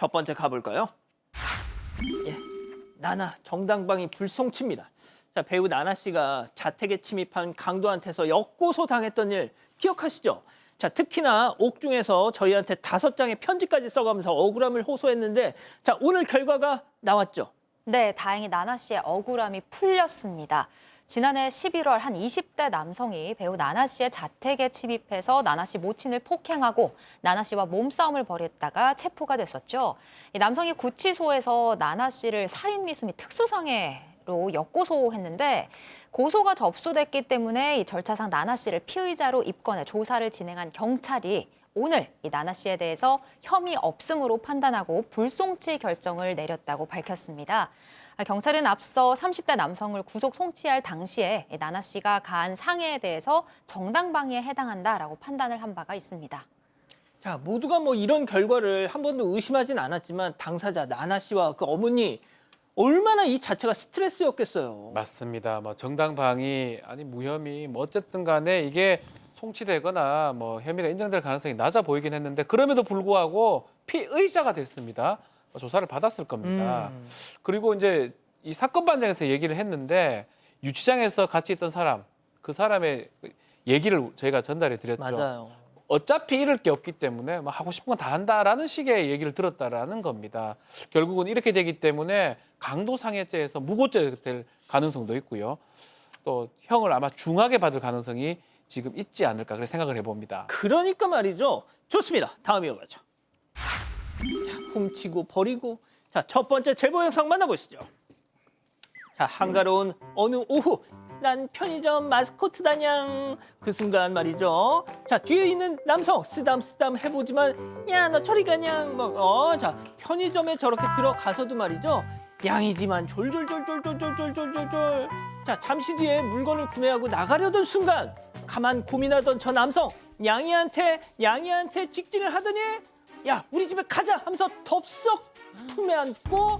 첫 번째 가볼까요? 예, 나나 정당방위 불송치입니다. 자, 배우 나나 씨가 자택에 침입한 강도한테서 역고소 당했던 일 기억하시죠? 자, 특히나 옥중에서 저희한테 5장의 편지까지 써가면서 억울함을 호소했는데, 자, 오늘 결과가 나왔죠. 네, 다행히 나나 씨의 억울함이 풀렸습니다. 지난해 11월 한 20대 남성이 배우 나나 씨의 자택에 침입해서 나나 씨 모친을 폭행하고 나나 씨와 몸싸움을 벌였다가 체포가 됐었죠. 이 남성이 구치소에서 나나 씨를 살인 미수 및 특수상해로 역고소했는데 고소가 접수됐기 때문에 이 절차상 나나 씨를 피의자로 입건해 조사를 진행한 경찰이 오늘 이 나나 씨에 대해서 혐의 없음으로 판단하고 불송치 결정을 내렸다고 밝혔습니다. 경찰은 앞서 30대 남성을 구속 송치할 당시에 나나 씨가 가한 상해에 대해서 정당방위에 해당한다라고 판단을 한 바가 있습니다. 자, 모두가 뭐 이런 결과를 한 번도 의심하진 않았지만 당사자 나나 씨와 그 어머니 얼마나 이 자체가 스트레스였겠어요. 맞습니다. 뭐 정당방위 아니 무혐의 뭐 어쨌든 간에 이게 송치되거나 뭐 혐의가 인정될 가능성이 낮아 보이긴 했는데 그럼에도 불구하고 피의자가 됐습니다. 조사를 받았을 겁니다. 그리고 이제 이 사건 반장에서 얘기를 했는데 유치장에서 같이 있던 사람, 그 사람의 얘기를 저희가 전달해 드렸죠. 맞아요. 어차피 잃을 게 없기 때문에 뭐 하고 싶은 건 다 한다라는 식의 얘기를 들었다라는 겁니다. 결국은 이렇게 되기 때문에 강도상해죄에서 무고죄 될 가능성도 있고요. 또 형을 아마 중하게 받을 가능성이 지금 있지 않을까 그렇게 생각을 해봅니다. 그러니까 말이죠. 좋습니다. 다음 이어가죠. 자, 훔치고 버리고. 자, 첫 번째 제보 영상 만나보시죠. 자, 한가로운 어느 오후 난 편의점 마스코트다냥. 그 순간 말이죠. 자, 뒤에 있는 남성 쓰담쓰담 해보지만 야, 너 저리 가냥. 자, 편의점에 저렇게 들어가서도 말이죠. 양이지만 졸졸졸졸졸졸졸졸졸. 자, 잠시 뒤에 물건을 구매하고 나가려던 순간 가만 고민하던 저 남성 양이한테 직진을 하더니 야, 우리 집에 가자 하면서 덥석 품에 안고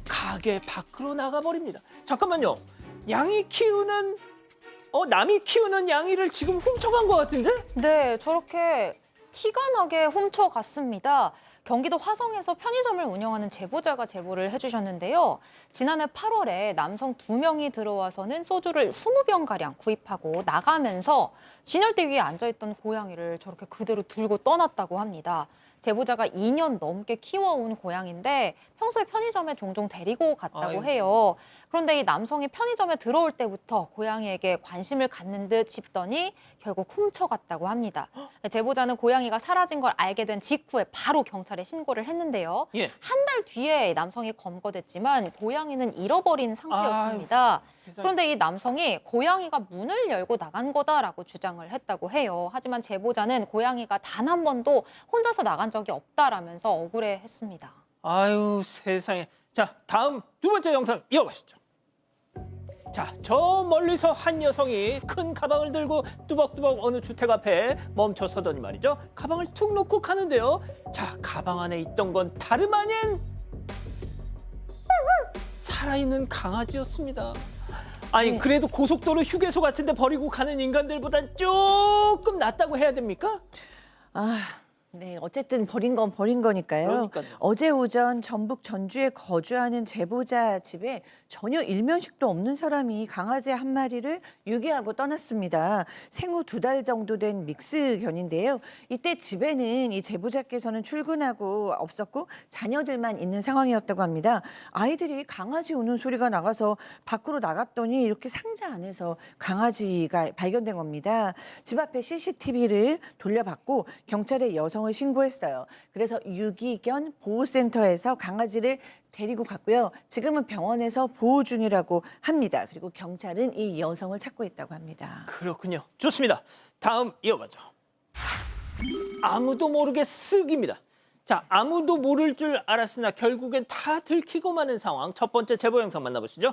가게 밖으로 나가버립니다. 잠깐만요. 양이 키우는 남이 키우는 양이를 지금 훔쳐간 것 같은데? 네, 저렇게 티가 나게 훔쳐갔습니다. 경기도 화성에서 편의점을 운영하는 제보자가 제보를 해주셨는데요. 지난해 8월에 남성 2명이 들어와서는 소주를 20병가량 구입하고 나가면서 진열대 위에 앉아있던 고양이를 저렇게 그대로 들고 떠났다고 합니다. 제보자가 2년 넘게 키워온 고양인데 평소에 편의점에 종종 데리고 갔다고 아이고. 해요. 그런데 이 남성이 편의점에 들어올 때부터 고양이에게 관심을 갖는 듯 싶더니 결국 훔쳐갔다고 합니다. 제보자는 고양이가 사라진 걸 알게 된 직후에 바로 경찰에 신고를 했는데요. 예. 한 달 뒤에 남성이 검거됐지만 고양이는 잃어버린 상태였습니다. 세상에. 그런데 이 남성이 고양이가 문을 열고 나간 거다라고 주장을 했다고 해요. 하지만 제보자는 고양이가 단 한 번도 혼자서 나간 적이 없다라면서 억울해했습니다. 아유, 세상에. 자, 다음 두 번째 영상 이어가시죠. 자, 저 멀리서 한 여성이 큰 가방을 들고 뚜벅뚜벅 어느 주택 앞에 멈춰 서더니 말이죠. 가방을 툭 놓고 가는데요. 자, 가방 안에 있던 건 다름 아닌 살아있는 강아지였습니다. 아니, 그래도 고속도로 휴게소 같은 데 버리고 가는 인간들보단 조금 낫다고 해야 됩니까? 네, 어쨌든 버린 건 버린 거니까요. 그러니까요. 어제 오전 전북 전주에 거주하는 제보자 집에 전혀 일면식도 없는 사람이 강아지 한 마리를 유기하고 떠났습니다. 생후 2달 정도 된 믹스견인데요. 이때 집에는 이 제보자께서는 출근하고 없었고 자녀들만 있는 상황이었다고 합니다. 아이들이 강아지 우는 소리가 나가서 밖으로 나갔더니 이렇게 상자 안에서 강아지가 발견된 겁니다. 집 앞에 CCTV를 돌려봤고 경찰에 여성을 신고했어요. 그래서 유기견 보호센터에서 강아지를 데리고 갔고요. 지금은 병원에서 보호 중이라고 합니다. 그리고 경찰은 이 여성을 찾고 있다고 합니다. 그렇군요. 좋습니다. 다음 이어가죠. 아무도 모르게 쓱입니다. 자, 아무도 모를 줄 알았으나 결국엔 다 들키고 마는 상황. 첫 번째 제보 영상 만나보시죠.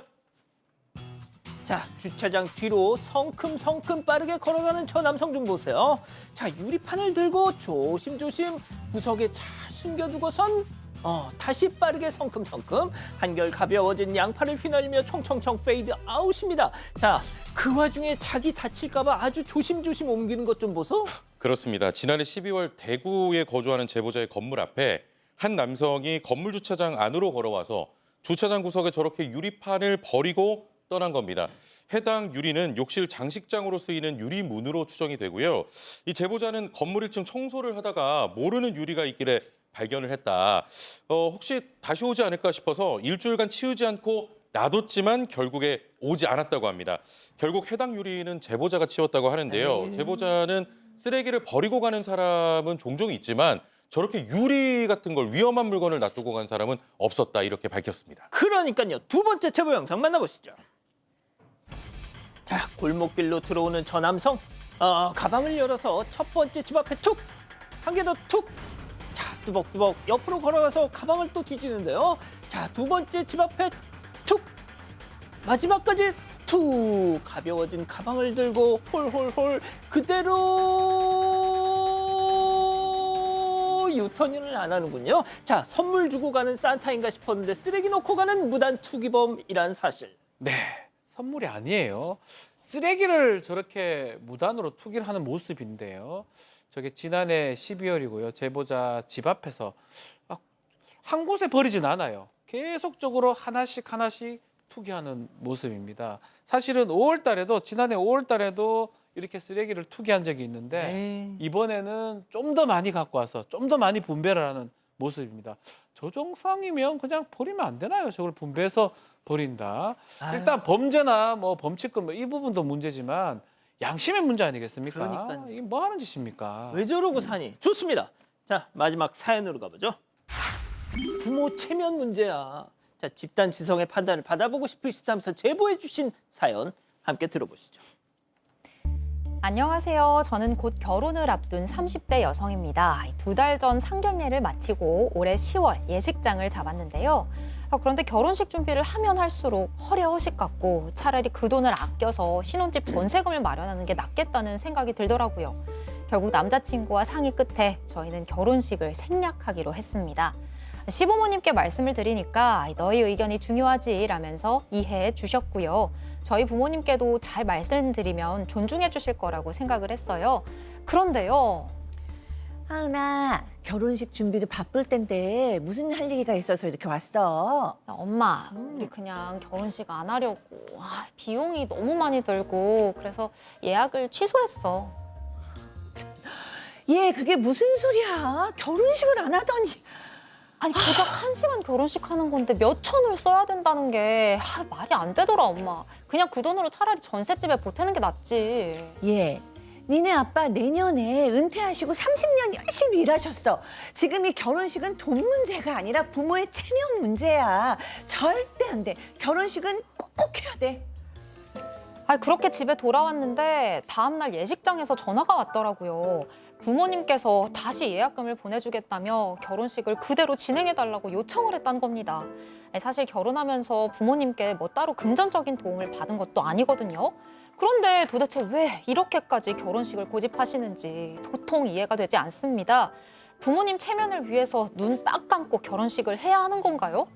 자, 주차장 뒤로 성큼성큼 빠르게 걸어가는 저 남성 좀 보세요. 자, 유리판을 들고 조심조심 구석에 잘 숨겨두고선 다시 빠르게 성큼성큼 한결 가벼워진 양팔을 휘날리며 총총총 페이드 아웃입니다. 자, 그 와중에 자기 다칠까 봐 아주 조심조심 옮기는 것 좀 보소. 그렇습니다. 지난해 12월 대구에 거주하는 제보자의 건물 앞에 한 남성이 건물 주차장 안으로 걸어와서 주차장 구석에 저렇게 유리판을 버리고 떠난 겁니다. 해당 유리는 욕실 장식장으로 쓰이는 유리문으로 추정이 되고요. 이 제보자는 건물 1층 청소를 하다가 모르는 유리가 있길래 발견을 했다. 혹시 다시 오지 않을까 싶어서 일주일간 치우지 않고 놔뒀지만 결국에 오지 않았다고 합니다. 결국 해당 유리는 제보자가 치웠다고 하는데요. 제보자는 쓰레기를 버리고 가는 사람은 종종 있지만 저렇게 유리 같은 걸 위험한 물건을 놔두고 간 사람은 없었다 이렇게 밝혔습니다. 그러니까요. 두 번째 제보 영상 만나보시죠. 자, 골목길로 들어오는 저 남성. 가방을 열어서 첫 번째 집 앞에 툭! 한 개 더 툭! 자, 뚜벅뚜벅 옆으로 걸어가서 가방을 또 뒤지는데요. 자, 두 번째 집 앞에 툭! 마지막까지 툭! 가벼워진 가방을 들고 홀홀홀 그대로 유턴을 안 하는군요. 자, 선물 주고 가는 산타인가 싶었는데 쓰레기 놓고 가는 무단 투기범이란 사실. 네, 선물이 아니에요. 쓰레기를 저렇게 무단으로 투기를 하는 모습인데요. 저게 지난해 12월이고요. 제보자 집 앞에서 한 곳에 버리진 않아요. 계속적으로 하나씩 투기하는 모습입니다. 사실은 5월 달에도 지난해 5월 달에도 이렇게 쓰레기를 투기한 적이 있는데 이번에는 좀 더 많이 갖고 와서 좀 더 많이 분배를 하는 모습입니다. 저 정상이면 그냥 버리면 안 되나요? 저걸 분배해서 버린다. 일단 범죄나 뭐 범칙금 이 부분도 문제지만 양심의 문제 아니겠습니까? 그러니까요. 이게 뭐 하는 짓입니까? 왜 저러고 사니? 좋습니다. 자, 마지막 사연으로 가보죠. 부모 체면 문제야. 자, 집단 지성의 판단을 받아보고 싶으시다면서 제보해 주신 사연 함께 들어보시죠. 안녕하세요. 저는 곧 결혼을 앞둔 30대 여성입니다. 2달 전 상견례를 마치고 올해 10월 예식장을 잡았는데요. 그런데 결혼식 준비를 하면 할수록 허례허식 같고 차라리 그 돈을 아껴서 신혼집 전세금을 마련하는 게 낫겠다는 생각이 들더라고요. 결국 남자친구와 상의 끝에 저희는 결혼식을 생략하기로 했습니다. 시부모님께 말씀을 드리니까 너희 의견이 중요하지 라면서 이해해 주셨고요. 저희 부모님께도 잘 말씀드리면 존중해 주실 거라고 생각을 했어요. 그런데요. 하은아, 결혼식 준비도 바쁠 텐데 무슨 할 얘기가 있어서 이렇게 왔어? 엄마, 우리 그냥 결혼식 안 하려고. 비용이 너무 많이 들고 그래서 예약을 취소했어. 얘 그게 무슨 소리야? 결혼식을 안 하더니. 아니 고작 1시간 결혼식 하는 건데 몇 천을 써야 된다는 게 말이 안 되더라 엄마. 그냥 그 돈으로 차라리 전셋집에 보태는 게 낫지. 얘, 니네 아빠 내년에 은퇴하시고 30년 열심히 일하셨어. 지금 이 결혼식은 돈 문제가 아니라 부모의 체면 문제야. 절대 안 돼. 결혼식은 꼭 해야 돼. 그렇게 집에 돌아왔는데 다음 날 예식장에서 전화가 왔더라고요. 부모님께서 다시 예약금을 보내주겠다며 결혼식을 그대로 진행해달라고 요청을 했다는 겁니다. 사실 결혼하면서 부모님께 뭐 따로 금전적인 도움을 받은 것도 아니거든요. 그런데 도대체 왜 이렇게까지 결혼식을 고집하시는지 도통 이해가 되지 않습니다. 부모님 체면을 위해서 눈 딱 감고 결혼식을 해야 하는 건가요?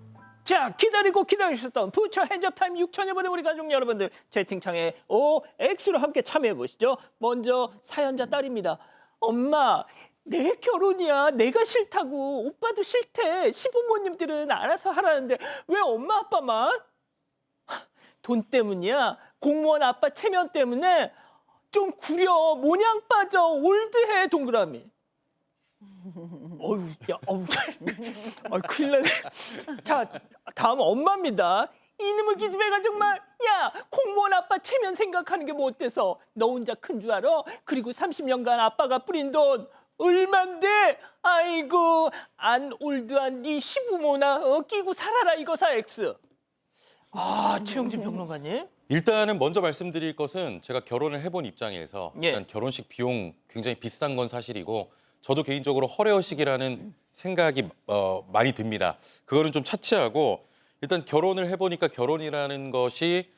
자, 기다리고 기다리셨던 부처 핸즈업 타임 6천여 분의 우리 가족 여러분들 채팅창에 OX로 함께 참여해 보시죠. 먼저 사연자 딸입니다. 엄마, 내 결혼이야. 내가 싫다고. 오빠도 싫대. 시부모님들은 알아서 하라는데 왜 엄마 아빠만? 돈 때문이야. 공무원 아빠 체면 때문에 좀 구려. 모냥 빠져. 올드해. 동그라미. 어휴, 야, 큰일 나네. 자, 다음 엄마입니다. 이놈의 기집애가 정말, 야, 공무원 아빠 체면 생각하는 게 뭐 어때서? 너 혼자 큰 줄 알아? 그리고 30년간 아빠가 뿌린 돈 얼만데? 아이고, 안 올드한 네 시부모나 끼고 살아라 이거사 X. 최영진 평론가님. 일단은 먼저 말씀드릴 것은 제가 결혼을 해본 입장에서 예. 일단 결혼식 비용 굉장히 비싼 건 사실이고 저도 개인적으로 허례허식이라는 생각이 많이 듭니다. 그거는 좀 차치하고 일단 결혼을 해보니까 결혼이라는 것이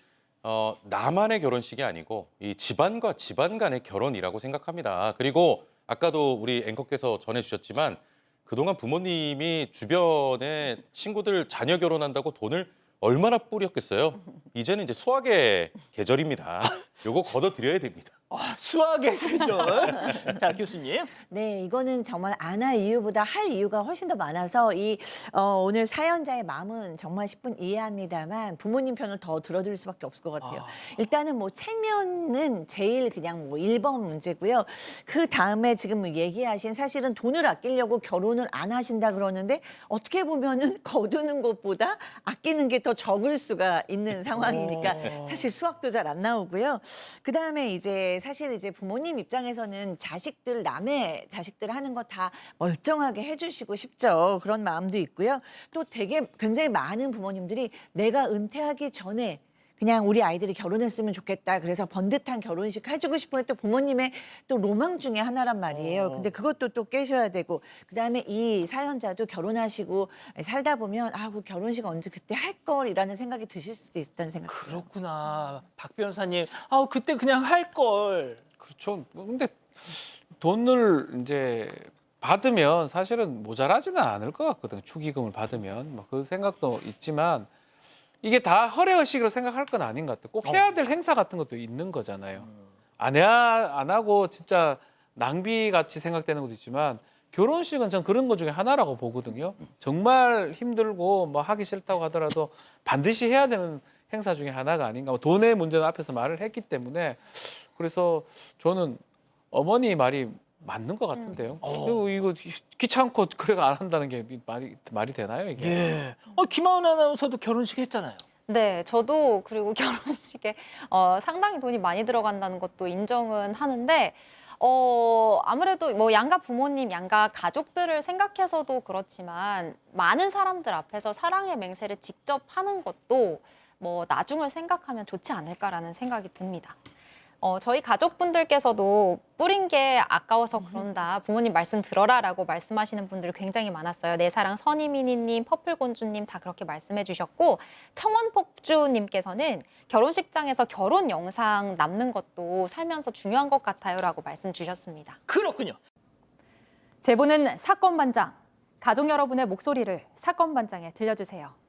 나만의 결혼식이 아니고 이 집안과 집안 간의 결혼이라고 생각합니다. 그리고 아까도 우리 앵커께서 전해주셨지만 그동안 부모님이 주변에 친구들 자녀 결혼한다고 돈을 얼마나 뿌렸겠어요. 이제는 이제 수학의 계절입니다. 요거 걷어드려야 됩니다. 수학의 계절. 자, 교수님. 네, 이거는 정말 안 할 이유보다 할 이유가 훨씬 더 많아서 오늘 사연자의 마음은 정말 10분 이해합니다만 부모님 편을 더 들어드릴 수밖에 없을 것 같아요. 일단은 뭐 체면은 제일 그냥 뭐 1번 문제고요. 그 다음에 지금 얘기하신 사실은 돈을 아끼려고 결혼을 안 하신다 그러는데 어떻게 보면은 거두는 것보다 아끼는 게 더 적을 수가 있는 상황이니까 사실 수학도 잘 안 나오고요. 그 다음에 사실 부모님 입장에서는 남의 자식들 하는 거 다 멀쩡하게 해주시고 싶죠. 그런 마음도 있고요. 또 굉장히 많은 부모님들이 내가 은퇴하기 전에 그냥 우리 아이들이 결혼했으면 좋겠다. 그래서 번듯한 결혼식 해주고 싶은 게 또 부모님의 또 로망 중에 하나란 말이에요. 근데 그것도 또 깨셔야 되고 그다음에 이 사연자도 결혼하시고 살다 보면 그 결혼식 언제 그때 할 걸이라는 생각이 드실 수도 있다는 생각. 그렇구나. 박 변호사님. 그때 그냥 할 걸. 그렇죠. 근데 돈을 이제 받으면 사실은 모자라지는 않을 것 같거든요. 축의금을 받으면 뭐 그 생각도 있지만 이게 다 허례의식으로 생각할 건 아닌 것 같아요. 꼭 해야 될 행사 같은 것도 있는 거잖아요. 안 하고 진짜 낭비같이 생각되는 것도 있지만 결혼식은 전 그런 것 중에 하나라고 보거든요. 정말 힘들고 뭐 하기 싫다고 하더라도 반드시 해야 되는 행사 중에 하나가 아닌가. 돈의 문제는 앞에서 말을 했기 때문에 그래서 저는 어머니 말이 맞는 것 같은데요. 그리고 이거 귀찮고 그래가 안 한다는 게 말이 되나요 이게? 예. 김하은 아나운서도 결혼식 했잖아요. 네, 저도 그리고 결혼식에 상당히 돈이 많이 들어간다는 것도 인정은 하는데 아무래도 뭐 양가 부모님, 양가 가족들을 생각해서도 그렇지만 많은 사람들 앞에서 사랑의 맹세를 직접 하는 것도 뭐 나중을 생각하면 좋지 않을까라는 생각이 듭니다. 저희 가족분들께서도 뿌린 게 아까워서 그런다. 부모님 말씀 들어라라고 말씀하시는 분들이 굉장히 많았어요. 내 사랑 선희미니님, 퍼플곤주님 다 그렇게 말씀해 주셨고 청원폭주님께서는 결혼식장에서 결혼 영상 남는 것도 살면서 중요한 것 같아요라고 말씀 주셨습니다. 그렇군요. 제보는 사건반장. 가족 여러분의 목소리를 사건반장에 들려주세요.